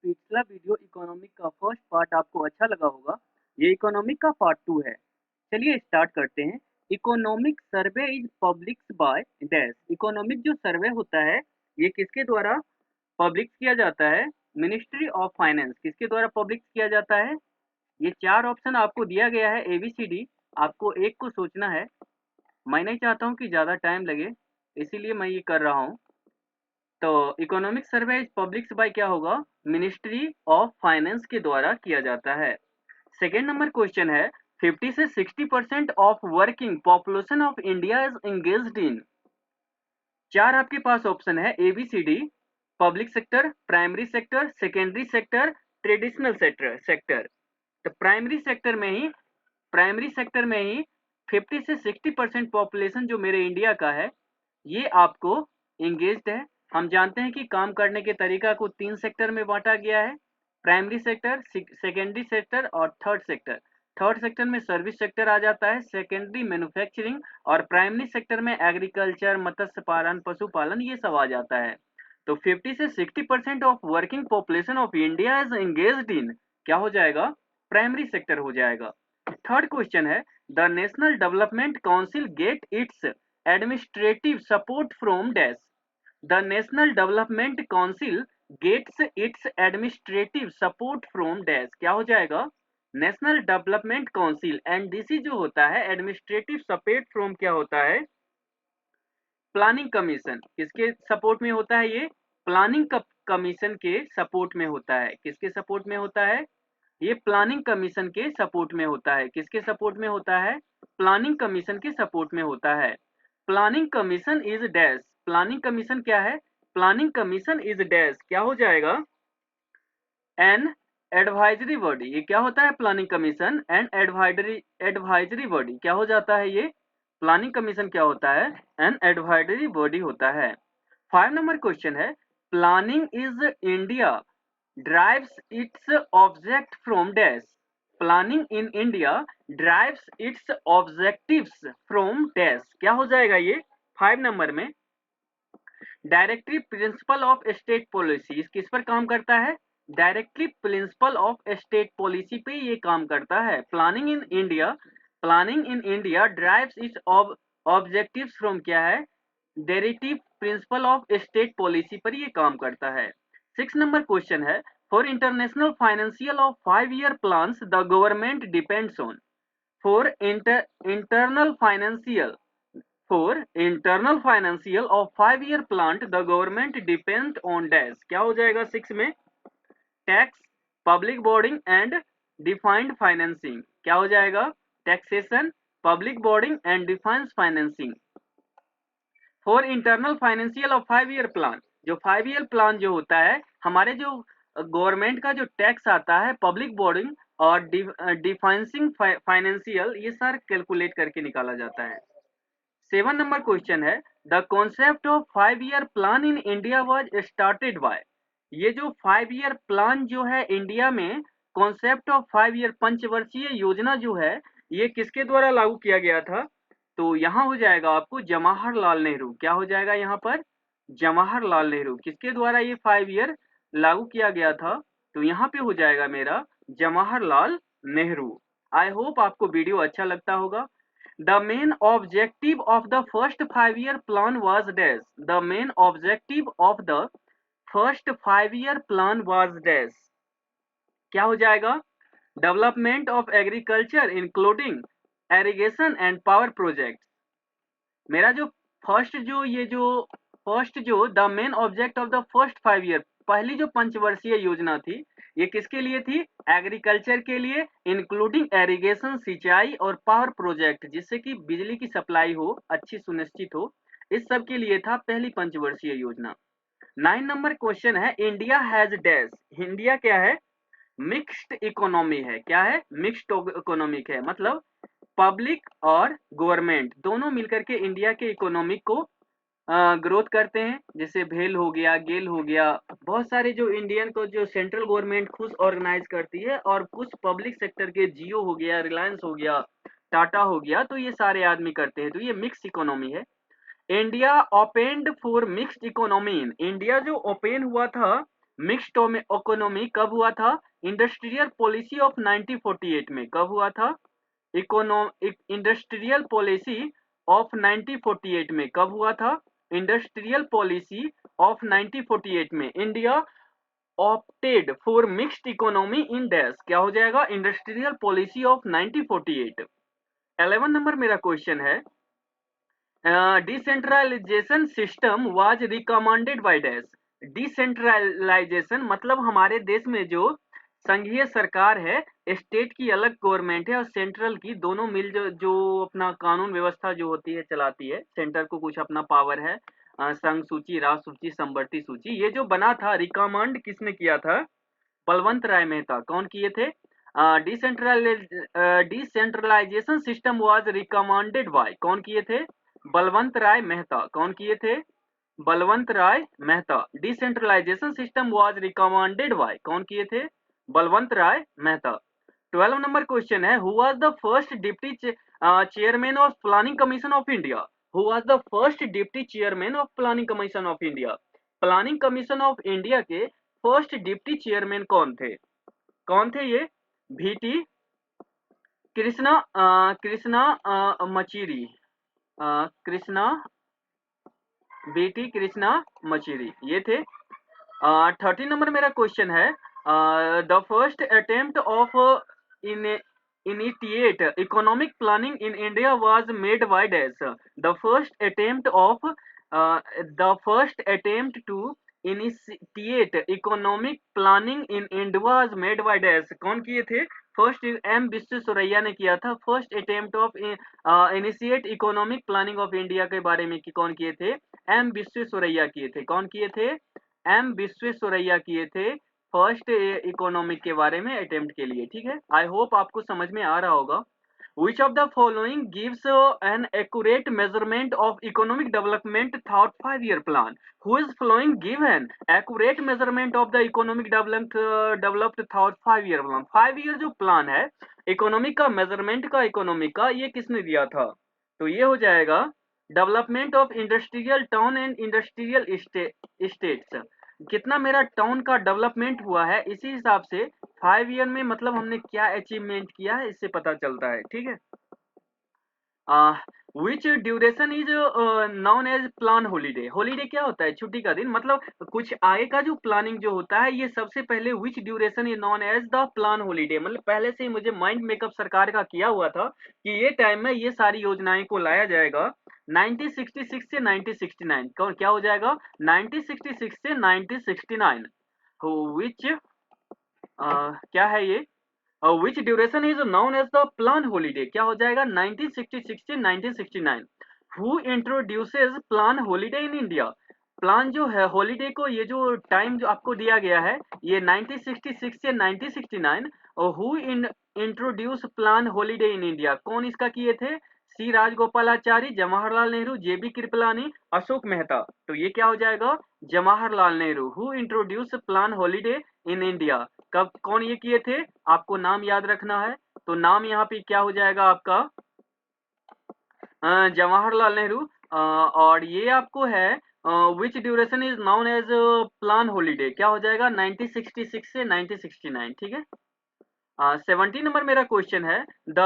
पिछला video economic का first part आपको अच्छा लगा होगा। ये इकोनॉमिक का पार्ट 2 है। चलिए स्टार्ट करते हैं। Economic survey is published by dash. Economic जो सर्वे होता है ये किसके द्वारा पब्लिश किया जाता है? Ministry of finance. किसके द्वारा पब्लिश किया जाता है? ये 4 ऑप्शन आपको दिया गया है ABCD। आपको एक को सोचना है। मैं नहीं चाहता हूँ कि ज़्यादा टाइम लगे, इसीलिए मैं ये कर रहा हूँ। तो economic survey is publish by क्या होगा? मिनिस्ट्री ऑफ फाइनेंस के द्वारा किया जाता है। सेकेंड नंबर क्वेश्चन है 50 से 60% of working population of India is engaged इन। 4 आपके पास ऑप्शन है ABCD। Public sector, primary sector, secondary sector, traditional sector. तो प्राइमरी सेक्टर में ही 50 से 60% पॉपुलेशन जो मेरे इंडिया का है ये आपको एंगेज्ड है। हम जानते हैं कि काम करने के तरीका को 3 सेक्टर में बांटा गया है, प्राइमरी सेक्टर, सेकेंडरी सेक्टर और थर्ड सेक्टर। थर्ड सेक्टर में सर्विस सेक्टर आ जाता है, सेकेंडरी मैन्युफैक्चरिंग और प्राइमरी सेक्टर में एग्रीकल्चर, मत्स्य पालन, पशुपालन ये सब आ जाता है। तो 50 से 60% of working population of India is engaged in क्या हो जाएगा? प्राइमरी सेक्टर हो जाएगा। थर्ड क्वेश्चन है the national development council get its administrative support from dash. The national development council gets its administrative support from dash. क्या हो जाएगा? National development council NDC जो होता है एडमिनिस्ट्रेटिव सपोर्ट फ्रॉम क्या होता है? Planning commission. किसके सपोर्ट में होता है ये? प्लानिंग कमीशन के सपोर्ट में होता है। किसके सपोर्ट में होता है? ये प्लानिंग कमीशन के सपोर्ट में होता है। किसके सपोर्ट में होता है? प्लानिंग कमीशन के सपोर्ट में होता है। Planning commission is dash. Planning commission क्या है? Planning commission is dash. क्या हो जाएगा? An advisory body. ये क्या होता है? Planning commission and advisory body. क्या हो जाता है ये? प्लानिंग कमीशन क्या होता है? एन एडवाइजरी बॉडी होता है। 5 नंबर क्वेश्चन है planning is India drives its object from dash. Planning in India drives it's objectives from dash. क्या हो जाएगा ये? 5 नंबर में directive principle of state policy किस पर काम करता है? Directive principle of state policy पे ये काम करता है। Planning in India drives it's objectives from क्या है? Directive principle of state policy पर ये काम करता है। 6 नंबर क्वेश्चन है for international financial of 5-year plans the government depends on. For internal financial of 5-year plan the government depends on dash। क्या हो जाएगा 6 में? Tax, public boarding and defined financing. क्या हो जाएगा? Taxation, public boarding and defined financing. For internal financial of 5-year plan, जो 5-year plan जो होता है हमारे जो गवर्नमेंट का जो टैक्स आता है, पब्लिक बोर्डिंग और डिफाइंसिंग फाइनेंशियल ये सारे कैलकुलेट करके निकाला जाता है। 7 नंबर क्वेश्चन है the concept of 5-year plan in India was started by. ये जो 5-year प्लान जो है इंडिया में, कॉन्सेप्ट ऑफ 5-year पंचवर्षीय योजना जो है ये किसके द्वारा लागू किया गया था? तो यहाँ हो जाएगा आपको जवाहरलाल नेहरू। क्या हो जाएगा यहाँ पर? जवाहरलाल नेहरू। किसके द्वारा ये 5-year लागू किया गया था? तो यहाँ पे हो जाएगा मेरा जवाहरलाल नेहरू। आई होप आपको वीडियो अच्छा लगता होगा। The main objective of the first 5-year plan was dash। The main objective of the first 5-year plan was dash। क्या हो जाएगा? Development of agriculture including irrigation and power projects। मेरा जो first जो the main object of the first 5-year पहली जो पंचवर्षीय योजना थी ये किसके लिए थी? एग्रीकल्चर के लिए, इंक्लूडिंग एरिगेशन, सिंचाई और पावर प्रोजेक्ट, जिससे कि बिजली की सप्लाई हो अच्छी सुनिश्चित हो, इस सब के लिए था पहली पंचवर्षीय योजना। 9 नंबर क्वेश्चन है इंडिया हैज डैश। इंडिया क्या है? मिक्स्ड इकोनॉमी है। क्या है? मिक्स्ड इकोनॉमिक है, मतलब पब्लिक और गवर्नमेंट दोनों मिलकर के इंडिया के इकोनॉमिक को ग्रोथ करते हैं। जैसे भेल हो गया, गेल हो गया, बहुत सारे जो इंडियन को जो सेंट्रल गवर्नमेंट खुद ऑर्गेनाइज करती है और कुछ पब्लिक सेक्टर के जियो हो गया, रिलायंस हो गया, टाटा हो गया, तो ये सारे आदमी करते हैं। तो ये मिक्स इकोनॉमी है। India opened for mixed economy. India जो ओपन हुआ था मिक्स्ड इकोनॉमी कब हुआ था? इंडस्ट्रियल पॉलिसी ऑफ 1948 में। कब हुआ था? इंडस्ट्रियल पॉलिसी ऑफ 1948 में कब हुआ था? इंडस्ट्रियल पॉलिसी ऑफ 1948 में India opted for mixed economy in dash. क्या हो जाएगा? Industrial policy of 1948। 11 नंबर मेरा क्वेश्चन है, decentralisation system was recommended by dash. डिसेंट्रलाइजेशन मतलब हमारे देश में जो संघीय सरकार है, स्टेट की अलग गवर्नमेंट है और सेंट्रल की, दोनों मिल जो अपना कानून व्यवस्था जो होती है चलाती है। सेंटर को कुछ अपना पावर है, संघ सूची, राष्ट्र सूची, समवर्ती सूची। ये जो बना था, रिकमेंड किसने किया था? बलवंत राय मेहता। कौन किए थे? Decentralisation system was recommended by, कौन किए थे? बलवंत राय मेहता। कौन किए थे? Balwant Rai Mehta. Decentralisation system was recommended by, कौन किए थे? बलवंत राय मेहता। 12 नंबर क्वेश्चन है, who was the first deputy chairman of planning commission of India? Who was the first deputy chairman of planning commission of India? Planning commission of India के first deputy chairman कौन थे? कौन थे ये? VT Krishna मचीरी। Krishna VT Krishna मचीरी ये थे। 13 number मेरा question है, the first attempt of in initiate economic planning in India was made by dash. The first attempt to initiate economic planning in India was made by dash. कौन किए थे? First M Visvesvaraya ने किया था। First attempt of initiate economic planning of India के बारे में कौन किए थे? M विश्वेश्वरैया किए थे। कौन किए थे? M विश्वेश्वरैया किए थे फर्स्ट इकोनॉमिक के बारे में अटेम्प्ट के लिए। ठीक है, आई होप आपको समझ में आ रहा होगा। Which of the following gives an accurate measurement of economic development thought 5-year plan? Who is following give an accurate measurement of the economic developed thought 5-year plan? 5 year जो plan है economic का, measurement का, economic का, ये किसने दिया था? तो ये हो जाएगा development of industrial town and industrial states. कितना मेरा टाउन का डेवलपमेंट हुआ है, इसी हिसाब से 5 ईयर में मतलब हमने क्या अचीवमेंट किया है इससे पता चलता है। ठीक है, which duration is known as plan holiday. Holiday क्या होता है? छुट्टी का दिन। मतलब कुछ आगे का जो प्लानिंग जो होता है, ये सबसे पहले which duration is known as the plan holiday, मतलब पहले से ही मुझे माइंड मेकअप सरकार का किया हुआ था कि ये टाइम में ये सारी योजनाएं को लाया जाएगा। 1966 से 1969 कौन क्या हो जाएगा? 1966 से 1969 विच क्या है ये? Which duration is known as the plan holiday. क्या हो जाएगा? 1966 से 1969। Who introduces plan holiday in India. Plan जो है हॉलीडे को, ये जो टाइम जो आपको दिया गया है ये 1966 से 1969। और who introduce plan holiday in India, कौन इसका किए थे? सी राजगोपालाचारी, जवाहरलाल नेहरू, JB कृपलानी, अशोक मेहता। तो ये क्या हो जाएगा? Jawaharlal Nehru. Who introduce plan holiday in India, कब कौन ये किए थे? आपको नाम याद रखना है। तो नाम यहाँ पे क्या हो जाएगा आपका? जवाहरलाल नेहरू। और ये आपको है which duration is known as plan holiday, क्या हो जाएगा? 1966 से 1969। ठीक है, 17 नंबर मेरा क्वेश्चन है, the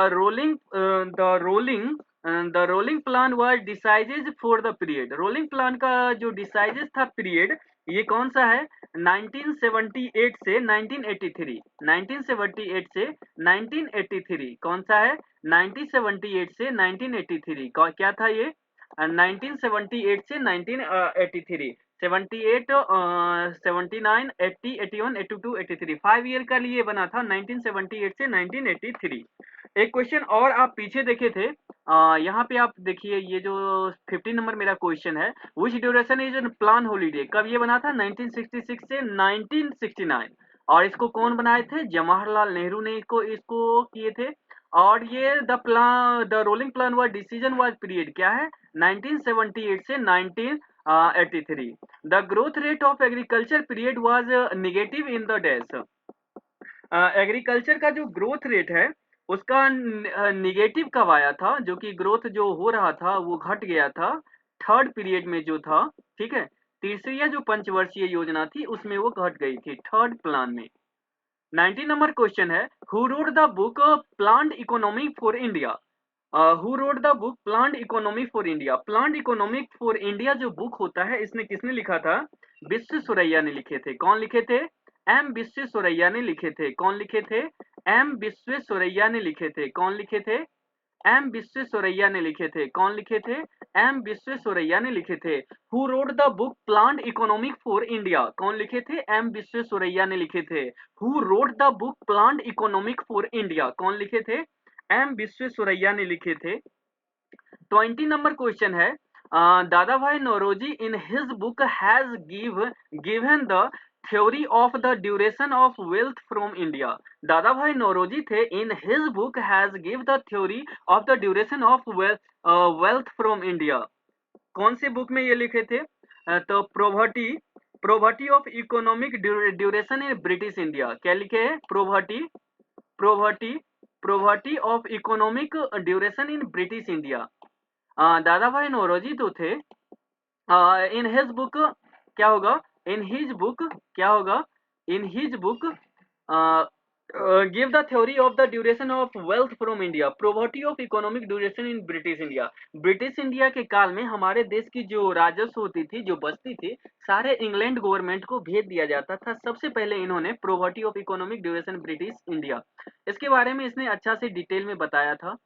rolling plan was decided for the period. Rolling plan का जो डिसाइडेड था पीरियड, ये कौन सा है? 1978 से 1983। 1978 से 1983 कौन सा है? 1978 से 1983 क्या था ये? 1978 से 1983। 78 79 80 81 82 83 5 ईयर का लिए बना था 1978 से 1983। एक क्वेश्चन और आप पीछे देखे थे, यहाँ पे आप देखिए, ये जो 15 नंबर मेरा क्वेश्चन है, which duration is plan holiday, कब ये बना था? 1966 से 1969। और इसको कौन बनाए थे? जवाहरलाल नेहरू ने इसको किए थे। और ये the rolling plan was decision was period क्या है? 1978 से 1983। The growth rate of agriculture period was negative in the dash. Agriculture का जो ग्रोथ रेट है उसका निगेटिव कब आया था? जो कि ग्रोथ जो हो रहा था वो घट गया था थर्ड पीरियड में जो था। ठीक है, तीसरी जो पंचवर्षीय योजना थी उसमें वो घट गई थी, थर्ड प्लान में। 19 नंबर क्वेश्चन है, who wrote the book planned economy for India? Who wrote the book planned economy for India? Planned economic for India जो बुक होता है, इसने किसने लिखा था? विश्वेश्वरैया ने लिखे थे। कौन लिखे थे? एम विश्वेश्वरैया ने लिखे थे। कौन लिखे थे? एम विश्वेश्वरैया ने लिखे थे। कौन लिखे थे? एम विश्वेश्वरैया ने लिखे थे। कौन लिखे थे? एम विश्वेश्वरैया ने लिखे थे। Who wrote the book planned economic for India? कौन लिखे थे? एम विश्वेश्वरैया ने लिखे थे। Who wrote the book planned economic for India? कौन लिखे थे? एम विश्वेश्वरैया ने लिखे थे। 20 नंबर क्वेश्चन है, Dadabhai Naoroji in his book has given the theory of the duration of wealth from India. Dadabhai Naoroji थे, in his book has give the theory of the duration of wealth from India. कौन से बुक में ये लिखे थे? तो poverty of economic duration in British India. क्या लिखे है? Poverty of economic duration in British India. Dadabhai Naoroji तो थे, इन हिज बुक क्या होगा? इन हिज बुक क्या होगा? इन his book give the theory of the duration of wealth from India, poverty of economic duration in British India. British India के काल में हमारे देश की जो राजस्व होती थी, जो बचती थी, सारे इंग्लैंड गवर्नमेंट को भेज दिया जाता था। सबसे पहले इन्होंने poverty of economic duration British India, इसके बारे में इसने अच्छा से डिटेल में बताया था।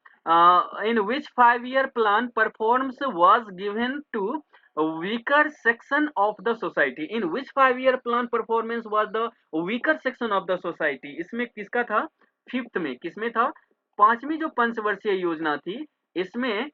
in which 5-year plan performance was given to weaker section of the society? In which 5-year plan performance was the weaker section of the society? इसमें किसका था? फिफ्थ में। किसमें था? पांचवी जो पंचवर्षीय योजना थी, इसमें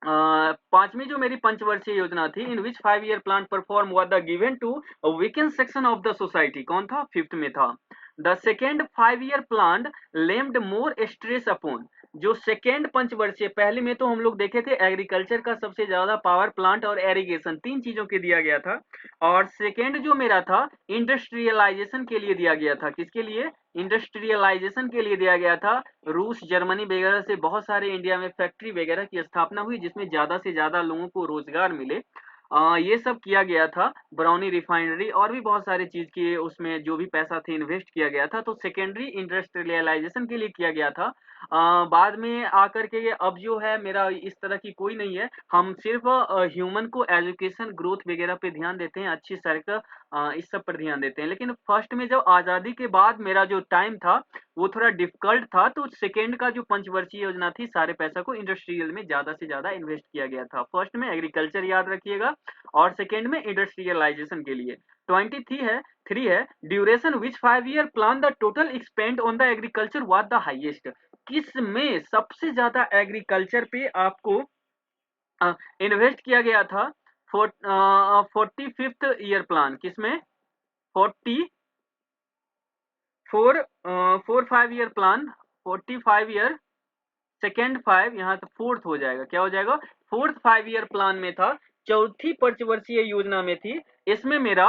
पांचवी जो मेरी पंचवर्षीय योजना थी, in which 5-year plan perform was the given to weekend section of the society, कौन था? फिफ्थ में था। The second 5-year plan laid more stress upon, जो सेकेंड पंचवर्षीय, पहले में तो हम लोग देखे थे एग्रीकल्चर का सबसे ज्यादा पावर प्लांट और एरिगेशन, तीन चीजों के दिया गया था। और सेकेंड जो मेरा था इंडस्ट्रियलाइजेशन के लिए दिया गया था। किसके लिए? इंडस्ट्रियलाइजेशन के लिए दिया गया था। रूस, जर्मनी वगैरह से बहुत सारे इंडिया में फैक्ट्री वगैरह की स्थापना हुई, जिसमें ज्यादा से ज्यादा लोगों को रोजगार मिले। ये सब किया गया था। ब्राउनी रिफाइनरी और भी बहुत सारी चीज की, उसमें जो भी पैसा थे इन्वेस्ट किया गया था। तो सेकेंडरी इंडस्ट्रियलाइजेशन के लिए किया गया था। बाद में आकर के ये अब जो है मेरा इस तरह की कोई नहीं है, हम सिर्फ ह्यूमन को एजुकेशन ग्रोथ वगैरह पे ध्यान देते हैं, अच्छी सड़क इस सब पर ध्यान देते हैं। लेकिन फर्स्ट में जब आजादी के बाद मेरा जो टाइम था वो थोड़ा डिफिकल्ट था, तो सेकेंड का जो पंचवर्षीय योजना थी, सारे पैसा को इंडस्ट्रियल में ज्यादा से ज्यादा इन्वेस्ट किया गया था। फर्स्ट में एग्रीकल्चर याद रखिएगा और सेकेंड में इंडस्ट्रियलाइजेशन के लिए। 23 है duration which 5-year plan the total expand on the agriculture was the highest. किस में सबसे ज्यादा एग्रीकल्चर पे आपको इन्वेस्ट किया गया था? 45th year plan. किसमें? 5-year प्लान, 45 ईयर, सेकेंड 5, यहाँ तो फोर्थ हो जाएगा। क्या हो जाएगा? फोर्थ 5-year प्लान में था, चौथी पंचवर्षीय योजना में थी। इसमें मेरा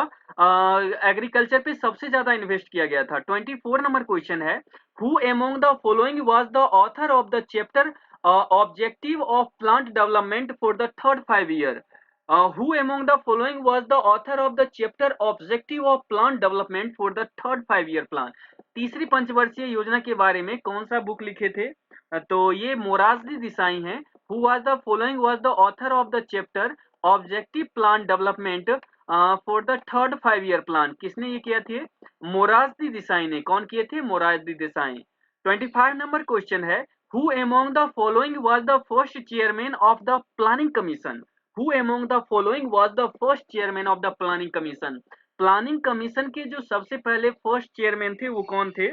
एग्रीकल्चर पे सबसे ज्यादा इन्वेस्ट किया गया था। 24 नंबर क्वेश्चन है, who among the following was the author of the chapter objective of plant development for the third 5-year? Who among the following was the author of the chapter objective of plant development for the third 5-year plan? तीसरी पंचवर्षीय योजना के बारे में कौन सा book लिखे थे? तो ये मोरारजी देसाई हैं। Who was the following was the author of the chapter objective plant development for the third 5-year plan? किसने ये किया थे? मोरारजी देसाई ने। कौन किए थे? मोरारजी देसाई। 25 नंबर क्वेश्चन है, Who among the following was the first chairman of the planning commission? Who among the following was the first chairman of the planning commission? Planning commission के जो सबसे पहले फर्स्ट चेयरमैन थे वो कौन थे?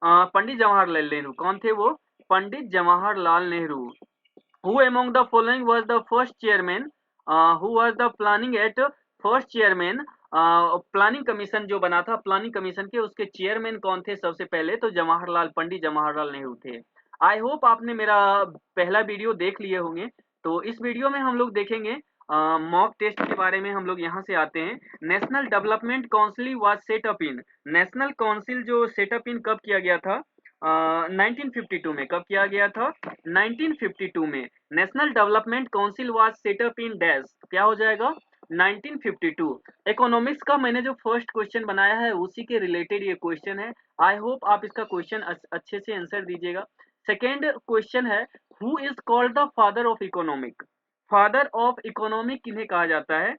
पंडित जवाहरलाल नेहरू। कौन थे वो? Pandit Jawaharlal Nehru. Who among the following was the first chairman? Who was the planning at first chairman? Planning commission जो बना था, प्लानिंग कमीशन के उसके चेयरमैन कौन थे सबसे पहले? तो जवाहरलाल, पंडित जवाहरलाल नेहरू थे। आई होप आपने मेरा पहला वीडियो देख लिए होंगे। तो इस वीडियो में हम लोग देखेंगे मॉक टेस्ट के बारे में। हम लोग यहाँ से आते हैं। National development council was setup in, national council जो सेटअप इन कब किया गया था? 1952 में। कब किया गया था? 1952 में। National development council was setup in dash, क्या हो जाएगा? 1952 इकोनॉमिक्स का मैंने जो फर्स्ट क्वेश्चन बनाया है उसी के रिलेटेड ये क्वेश्चन है। आई होप आप इसका क्वेश्चन अच्छे से आंसर दीजिएगा। सेकेंड क्वेश्चन है, who is called the father of economic? Father of economic किन्हें कहा जाता है?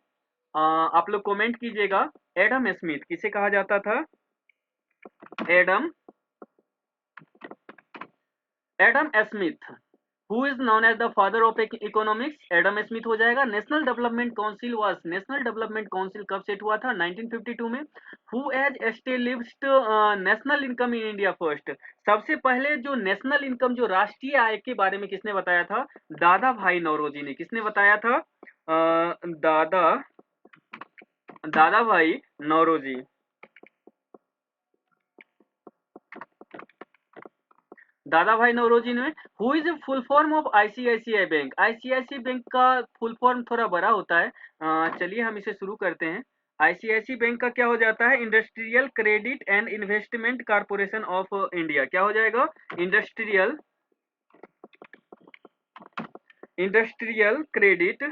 आप लोग कमेंट कीजिएगा। एडम स्मिथ किसे कहा जाता था? Adam Adam Smith. Who is known as the father of economics? Adam Smith हो जाएगा। National development council was, national development council कब सेट हुआ था? 1952 में। Who has established national income in India first? सबसे पहले जो नेशनल इनकम, जो राष्ट्रीय आय के बारे में किसने बताया था? दादा भाई नौरोजी ने। किसने बताया था? दादा भाई नौरोजी। दादा भाई नौरोजी ने। Who is full form of ICICI bank? ICIC bank का फुल फॉर्म थोड़ा बड़ा होता है। चलिए हम इसे शुरू करते हैं। आईसीआईसी बैंक का क्या हो जाता है? Industrial credit and investment corporation of India. क्या हो जाएगा? Industrial industrial credit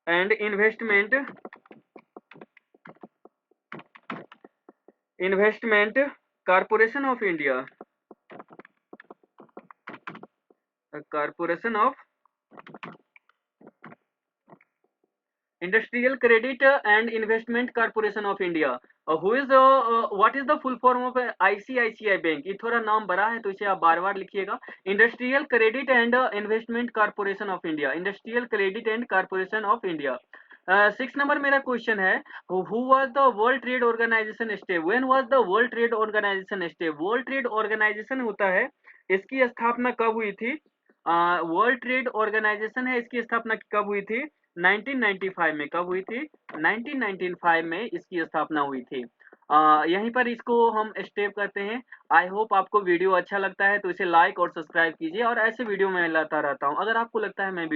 and investment corporation of India. Corporation of industrial credit and investment corporation of India. Who is what is the full form of ICICI bank? ये थोड़ा नाम बड़ा है तो इसे आप बार बार लिखिएगा। Industrial credit and investment corporation of India. Industrial credit and corporation of India. 6 number मेरा क्वेश्चन है, who was the world trade organisation stab? When was the world trade organisation stab? World trade organisation होता है, इसकी स्थापना कब हुई थी? World trade organisation है, इसकी स्थापना कब हुई थी? 1995 में। कब हुई थी? 1995 में इसकी स्थापना हुई थी। यहीं पर इसको हम स्टेप करते हैं। आई होप आपको वीडियो अच्छा लगता है तो इसे लाइक और सब्सक्राइब कीजिए और ऐसे वीडियो मैं लाता रहता हूँ। अगर आपको लगता है मैं